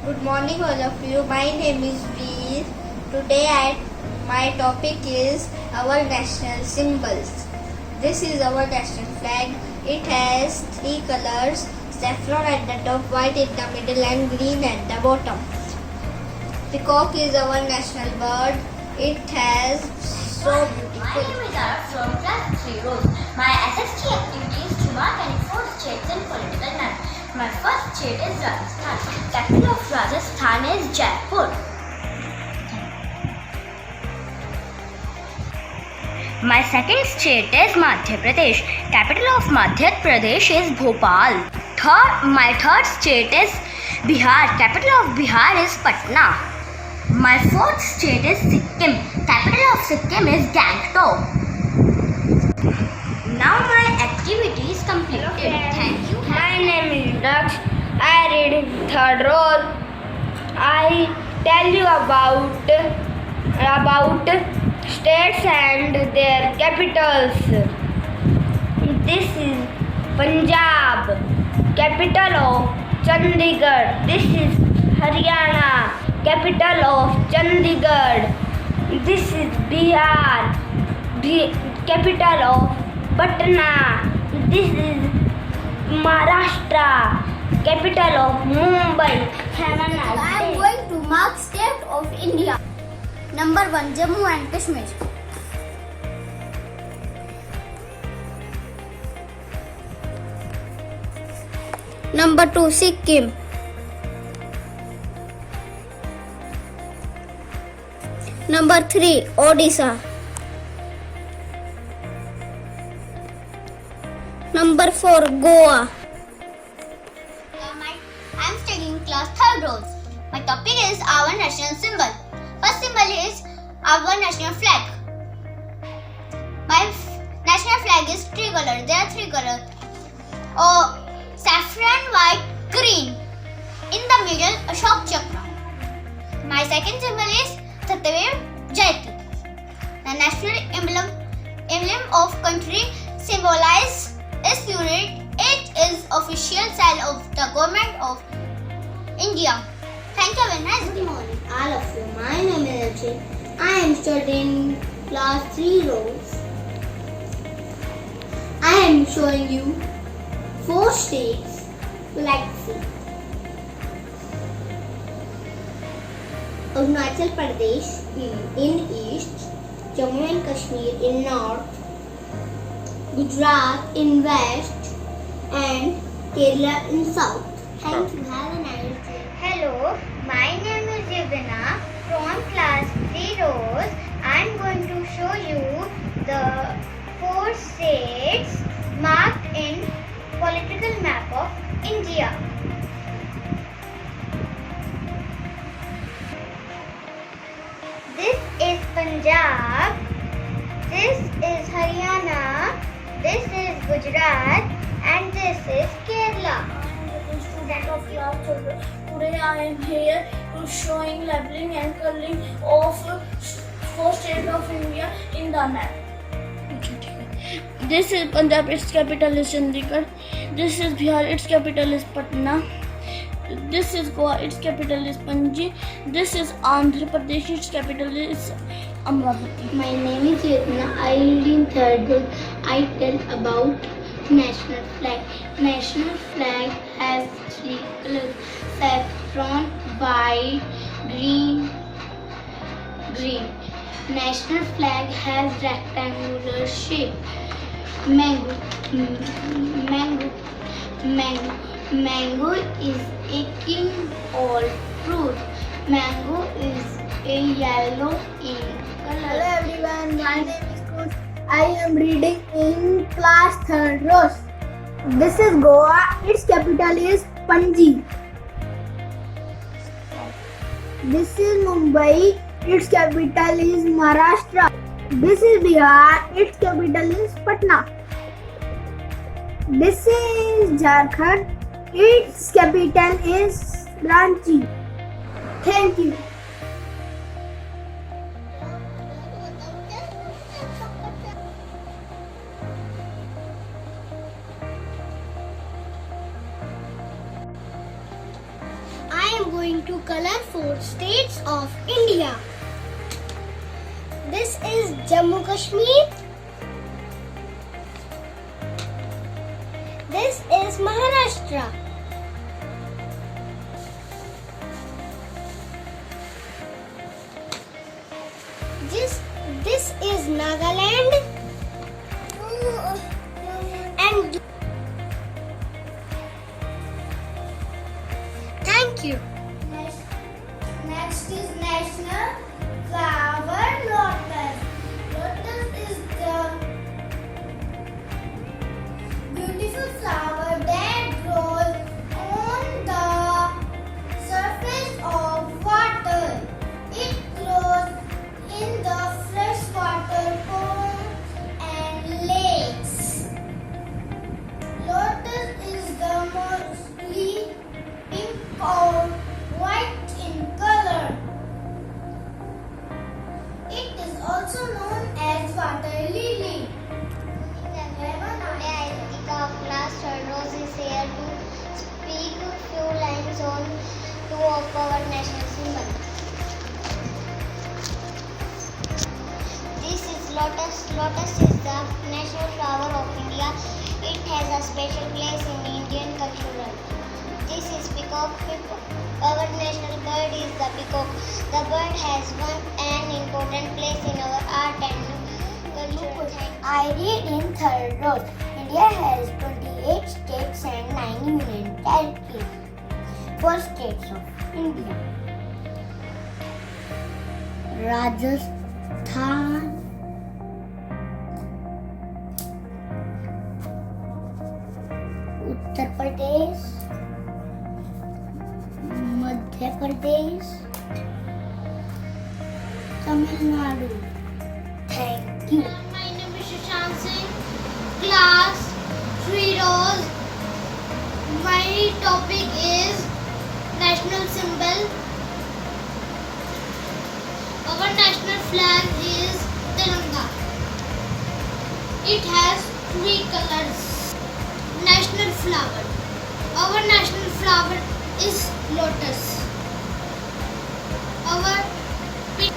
Good morning, all of you. My name is Veer. My topic is our national symbols. This is our national flag. It has three colors: saffron at the top, white in the middle, and green at the bottom. Peacock is our national bird. It has so beautiful. My name is Arab from class 3 Rose. My SST activity is to mark any 4 states in political map. My first state is Rajasthan. Capital of Rajasthan is Jaipur. My second state is Madhya Pradesh. Capital of Madhya Pradesh is Bhopal. My third state is Bihar. Capital of Bihar is Patna. My fourth state is Sikkim. Capital of Sikkim is Gangtok. Now my activity is completed. Thank you. My name is Daksh. I read in third row. I tell you about states and their capitals. This is Punjab, capital of Chandigarh. This is Haryana, capital of Chandigarh. This is Bihar, capital of Patna. This is Maharashtra, capital of Mumbai. Have a nice day. I am going to mark state of India. Number 1, Jammu and Kashmir. Number 2, Sikkim. Number 3, Odisha. Number 4, Goa. I am studying class 3rd Rose. My topic is our national symbol. First symbol is our national flag. My national flag is tricolor. There are 3 colors. Saffron, white, green. In the middle, Ashok Chakra. My second symbol is Satyadev Jayati. The national emblem of country symbolizes its unit. It is official sign of the government of India. Thank you. Have a nice day. Good morning, all of you. My name is Archit. I am studying class 3 Rose. I am showing you 4 states like see. Arunachal Pradesh in east, Jammu and Kashmir in north, Gujarat in west, and Kerala in south. Thank you. Have a nice day. Hello, my name is Yuvina from class 3 Rose. I am going to show you the 4 states marked in political map of India. This is Punjab, this is Haryana, this is Gujarat, and this is Kerala. Student of class 12. Today I am here to showing labeling and coloring of 4 states of India in the map. This is Punjab, its capital is Chandigarh. This is Bihar, its capital is Patna. This is Goa, its capital is Panji. This is Andhra Pradesh, its capital is Amravati. My name is Yetna. I read in 3rd grade. I tell about national flag. National flag has 3 colors: saffron, white, green. National flag has rectangular shape. Mango is a king all fruit. Mango is a yellow in color. Hello everyone, my name is Kush. I am reading in class 3rd Rose. This is Goa, its capital is Panji. This is Mumbai, its capital is Maharashtra. This is Bihar, its capital is Patna. This is Jharkhand, its capital is Ranchi. Thank you. I am going to color 4 states of India. This is Jammu Kashmir. This is Maharashtra. This is Nagaland. And thank you. Next is national flower lotus. Lotus is the beautiful flower that grows on the surface of water. It grows in the freshwater ponds and lakes. Lotus is the mostly pink or white in color. It is also known as water lily. Today I, Ritika of class 3rd Rose, is here to speak a few lines on two of our national symbols. This is lotus. Lotus is the national flower of India. It has a special place in Indian culture. This is peacock. Our national bird is the peacock. The bird has an important place in our art and culture. I read in 3rd row. India has 28 states and 9 union territories. 4 states of India. Rajasthan, Uttar Pradesh, Madhya Pradesh, Tamil Nadu. Thank you. My name is Shashank Singh, class 3 rows. My topic is national symbol. Our national flag is Tiranga. It has 3 colors. National flower. Our national flower is lotus. Our pink.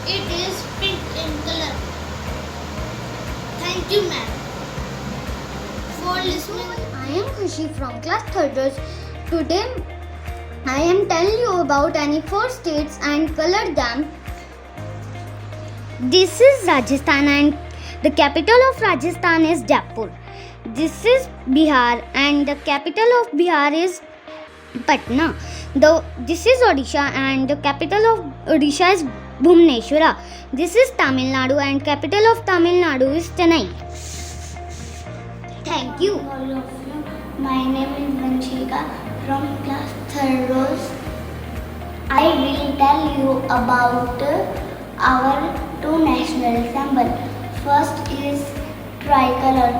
It is pink in color. Thank you, ma'am, for listening. I am Khushi from class 3rd rows. Today I am telling you about any 4 states and color them. This is Rajasthan and the capital of Rajasthan is Jaipur. This is Bihar and the capital of Bihar is Patna. This is Odisha and the capital of Odisha is Bhubaneswar. This is Tamil Nadu and capital of Tamil Nadu is Chennai. Thank you. All of you. My name is Vanshika from class 3rd rows. I will tell you about our 2 national symbols. First is tricolor.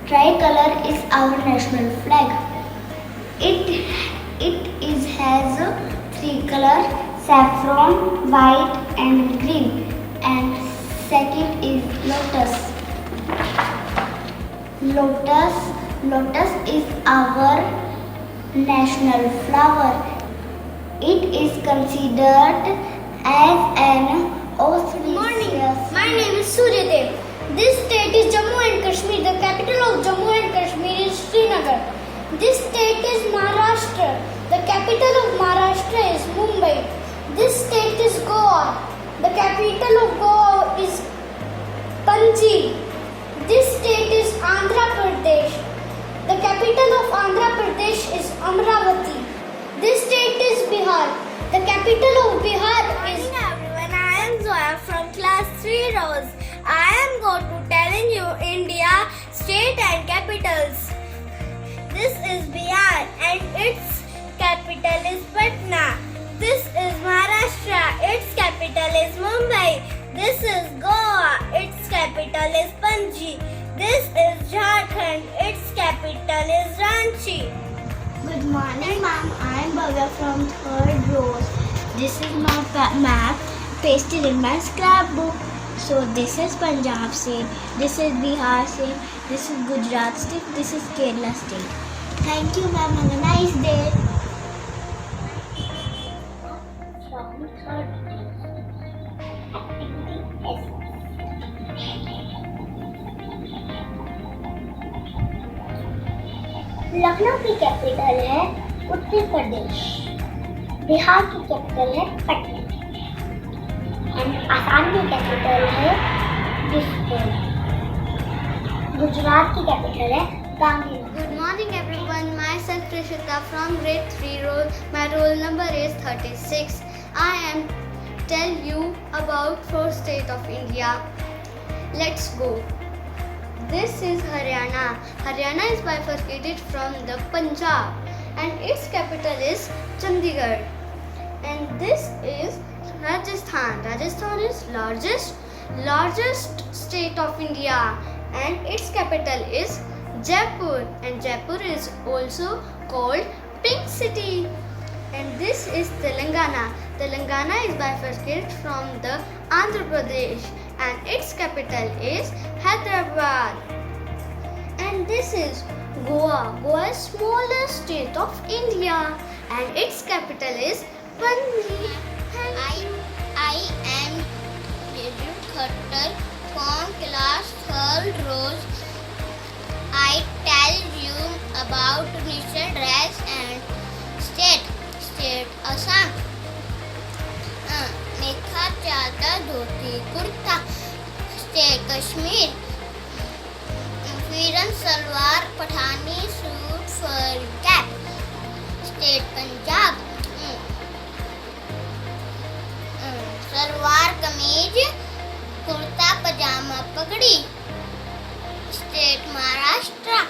Tricolor is our national flag. It has 3 colors: saffron, white, and green. And second is lotus. Lotus is our national flower. It is considered as an auspicious. My name is Suryadev. This state is Jammu and Kashmir. The capital of Jammu and Kashmir is Srinagar. This state is Maharashtra. The capital of Maharashtra is Mumbai. This state is Goa. The capital of Goa is Panji. This state is Andhra Pradesh. The capital of Andhra Pradesh is Amravati. This state is Bihar. The capital of Bihar is... Good morning everyone, I am Zoya from class 3 rows. I am going to telling you India state and capitals. This is Bihar and its capital is Patna. This is Maharashtra, its capital is Mumbai. This is Goa, its capital is Panji. This is Jharkhand, its capital is Ranchi. Good morning, ma'am. I am Bhavya from 3rd row. This is my map pasted in my scrapbook. So this is Punjab state, this is Bihar state, this is Gujarat state, this is Kerala state. Thank you, ma'am. Have a nice day. Lucknow की capital है उत्तर प्रदेश, बिहार की capital है Patna, and Assam की capital है दिसपुर, गुजरात की capital है Gandhinagar. Good morning everyone, myself Trishita from grade 3 roll. My roll number is 36. I am tell you about 4 state of India. Let's go. This is Haryana. Haryana is bifurcated from the Punjab and its capital is Chandigarh. And this is Rajasthan. Rajasthan is largest state of India and its capital is Jaipur, and Jaipur is also called Pink City. And this is Telangana. Telangana is bifurcated from the Andhra Pradesh and its capital is Hyderabad. And this is Goa. Goa is smallest state of India and its capital is Panji. I am Yajur Khattar from class 3rd rows. I tell you about national dress and state Assam. मेखा चादर dhoti kurta. State Kashmir. फिरन salwar Pathani suit फर cap. State Punjab. Salwar kameez kurta पजामा पगड़ी. State Maharashtra.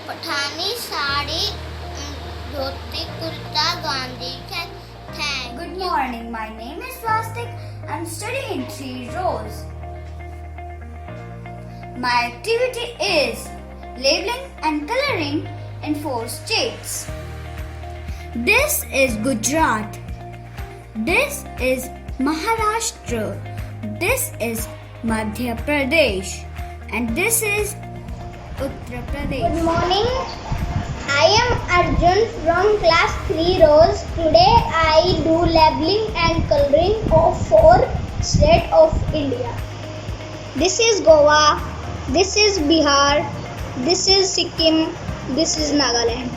Pathani sari dhoti kurta Gandhi cap. Good morning, my name is Swastik. I'm studying in 3 rows. My activity is labeling and coloring in 4 states. This is Gujarat. This is Maharashtra. This is Madhya Pradesh. And this is Uttar Pradesh. Good morning. I am Arjun from class 3 rows. Today I do labeling and coloring of 4 states of India. This is Goa, this is Bihar, this is Sikkim, this is Nagaland.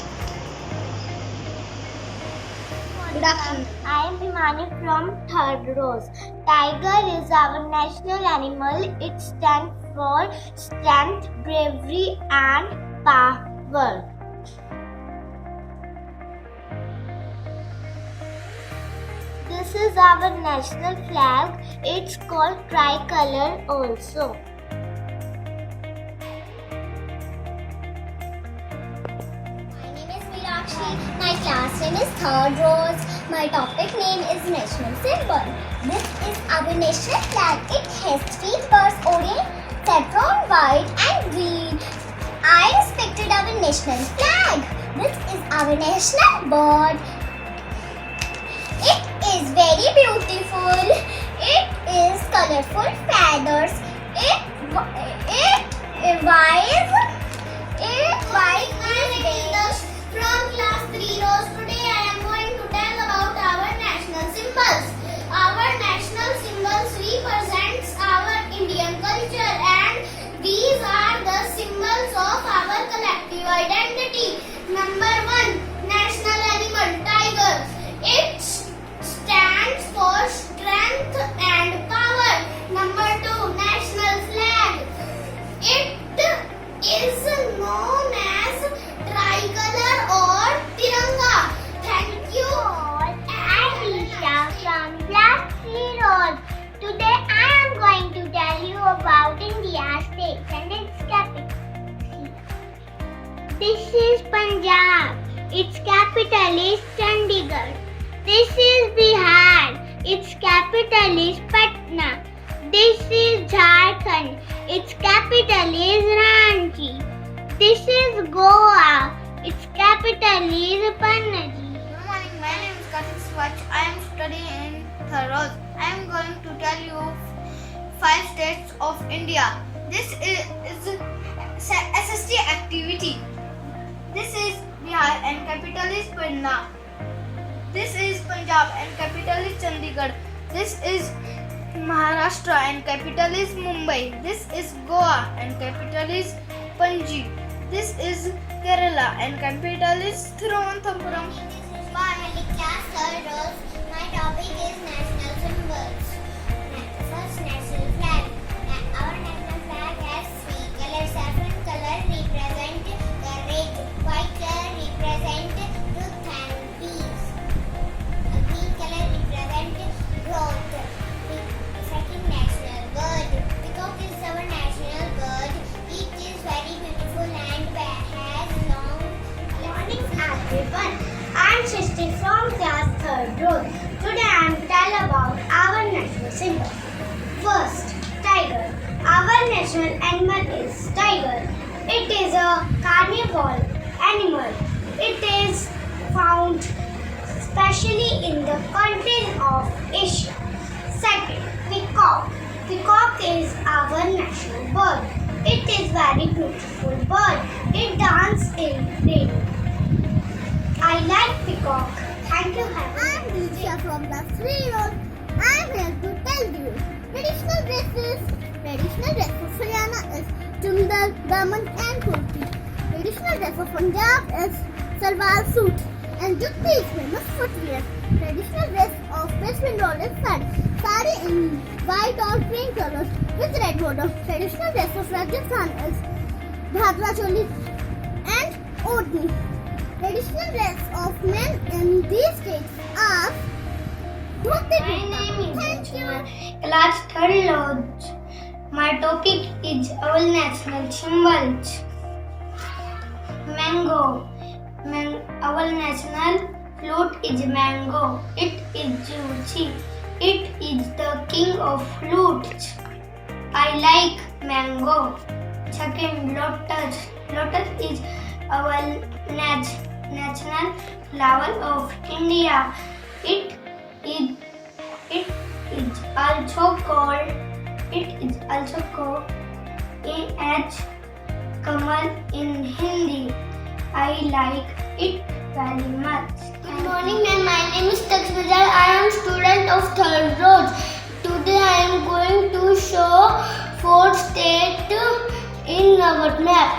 Good afternoon. I am Himani from 3rd rows. Tiger is our national animal. It stands for strength, bravery and power. This is our national flag. It's called tricolor also. My name is Mirakshi. My class name is 3rd rows. My topic name is national symbol. This is our national flag. It has 3 colors: orange, saffron, white and green. I respected our national flag. This is our national bird. It is very beautiful. It is colorful feathers. It wise. From class 3 rows. Today I am going to tell about our national symbols. Our national symbols represents our Indian culture, and these are the symbols of our collective identity. Number 1, national animal tiger. It stands for strength and power. Number 2, national flag. It is known as tricolor or Tiranga. Thank you all. I'm Isha from class 3 rows. Today I am going to tell you about India's states and its capital. This is Punjab. Its capital is Chandigarh. This is Bihar. Its capital is Patna. This is Jharkhand. Its capital is Ranchi. This is Goa. Its capital is Panaji. Good morning. My name is Karthik Swach. I am studying in 3rd rows. I am going to tell you 5 states of India. This is SST activity. This is Bihar and capital is Patna. This is Punjab and capital is Chandigarh. This is Maharashtra and capital is Mumbai. This is Goa and capital is Panji. This is Kerala and capital is Thiruvananthapuram. Class third rows. My topic is national symbols. First, national flag. Our national flag has three colors. Saffron color represent courage. White color represent truth and peace. Green color represent growth. Second, national bird. Peacock is our national bird. It is very beautiful and has long. Morning, everyone. I'm Srishti from class 3rd row. Today I'm tell about our national symbol. First, tiger. Our national animal is tiger. It is a carnivore animal. It is found especially in the countries of Asia. Second, peacock. Peacock is our national bird. It is very beautiful bird. It dances in rain. I like peacock. Thank you, Harry. I'm Dijya from the 3 road. I'm here to tell you traditional dresses. Traditional dress of Haryana is Chundar, Daman and Kurti. Traditional dress of Punjab is Salwar suit and Jutti is famous footwear. Traditional dress of West Bengal is sari. Sari in white or green colors with red border. Traditional dress of Rajasthan is Bhadra choli and Odni. Traditional dress of men in these states are dhoti. My name is Thank you. Class 3rd Lodge. My topic is our national symbols. Mango. Our national fruit is mango. It is juicy. It is the king of fruits. I like mango. Second, lotus. Lotus is our national flower of India. It is also called as Kamal in Hindi. I like it very much. Good morning, ma'am. My name is Taksbajar. I am student of 3rd row. Today I am going to show 4 states in our map.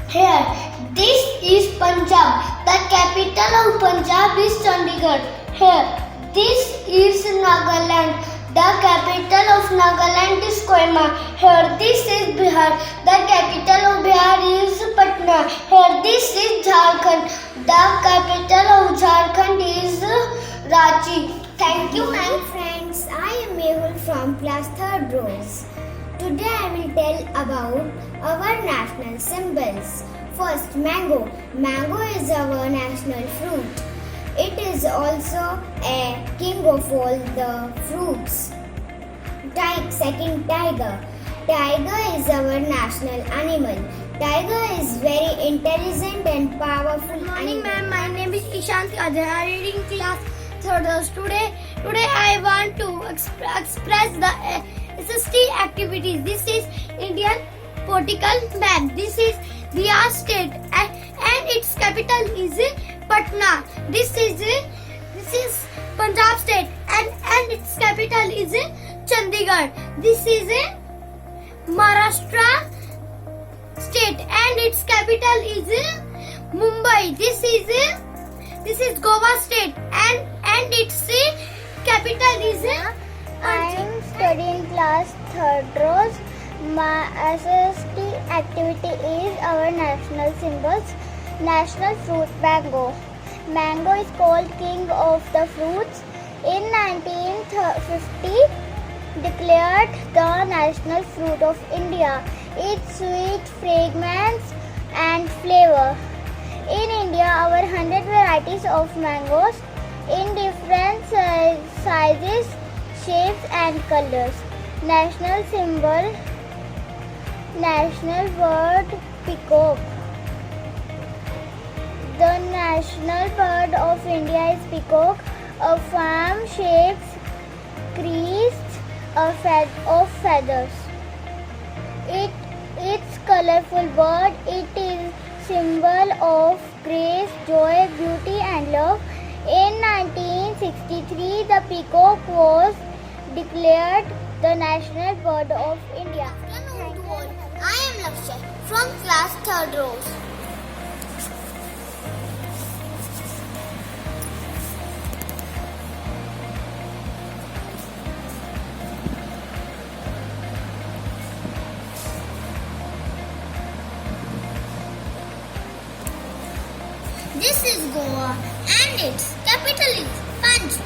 Here, this is Punjab. The capital of Punjab is Chandigarh. Here, this is Nagaland. The capital of Nagaland is Kohima. Here, this is Bihar. The capital of Bihar is Patna. Here, this is Jharkhand. The capital of Jharkhand is Ranchi. Thank you, my friends. I am Mehul from class 3rd rows. Today I will tell about our national symbols. First, mango. Mango is our national fruit. It is also a king of all the fruits. Second, tiger. Tiger is our national animal. Tiger is very intelligent and powerful. Good morning, ma'am. My name is Ishanti Ajay. I am reading class 3rd rows. Today I want to express the SST activities. This is Indian political map. This is Bihar state and its capital is Patna. This is Punjab state and its capital is Chandigarh. This is Maharashtra state and its capital is Mumbai. This is Goa state and its capital is I am studying class 3rd rows. My SST activity is our national symbols. National fruit mango. Mango is called king of the fruits. In 1950, declared the national fruit of India. Its sweet fragrance and flavor. In India, our 100 varieties of mangoes in different sizes, shapes and colors. National symbol, national bird, peacock. The national bird of India is peacock. A farm shapes creased of feathers. Its colorful bird. It is symbol of grace, joy, beauty, and love. In 1963, the peacock was declared the national bird of India. Afternoon to all. I am Lakshya from class 3rd rows. This is Goa and its capital is Panji.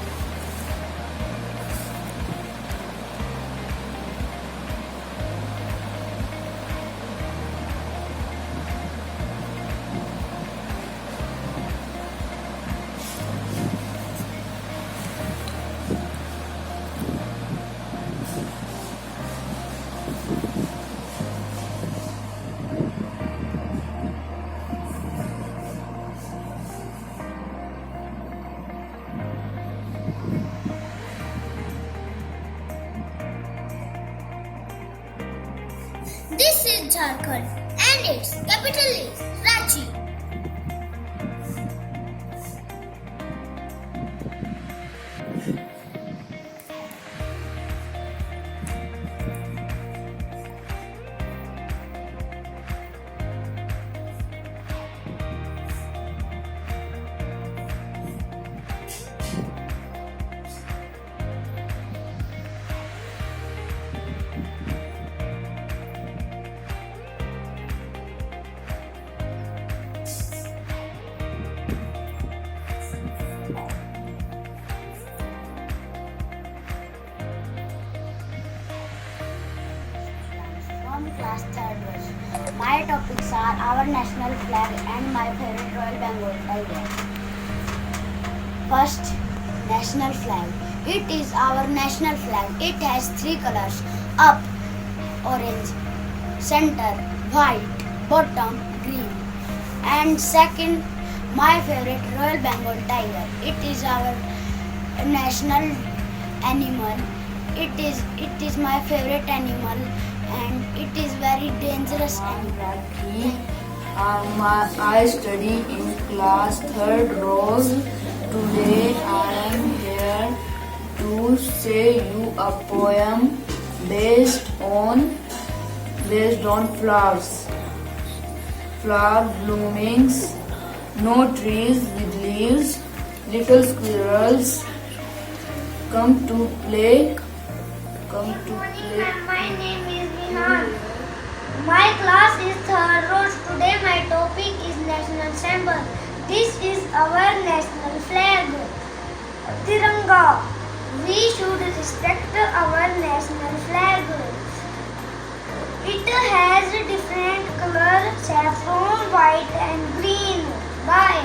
This is Jharkhand and its capital is Ranchi. From class 3rd verse. My topics are our national flag and my favorite Royal Bengal tiger. First, national flag. It is our national flag. It has 3 colors: up, orange; center, white; bottom, green. And second, my favorite Royal Bengal tiger. It is our national animal. It is my favorite animal, and it is very dangerous animal. I study in class 3rd rows. Today I am here to say you a poem based on flowers. Flower bloomings, no trees with leaves, little squirrels come to play. My name is Vihan. My class is 3rd rows. Today my topic is national symbol. This is our national flag, Tiranga. We should respect our national flag. It has different colors: saffron, white, and green. Bye.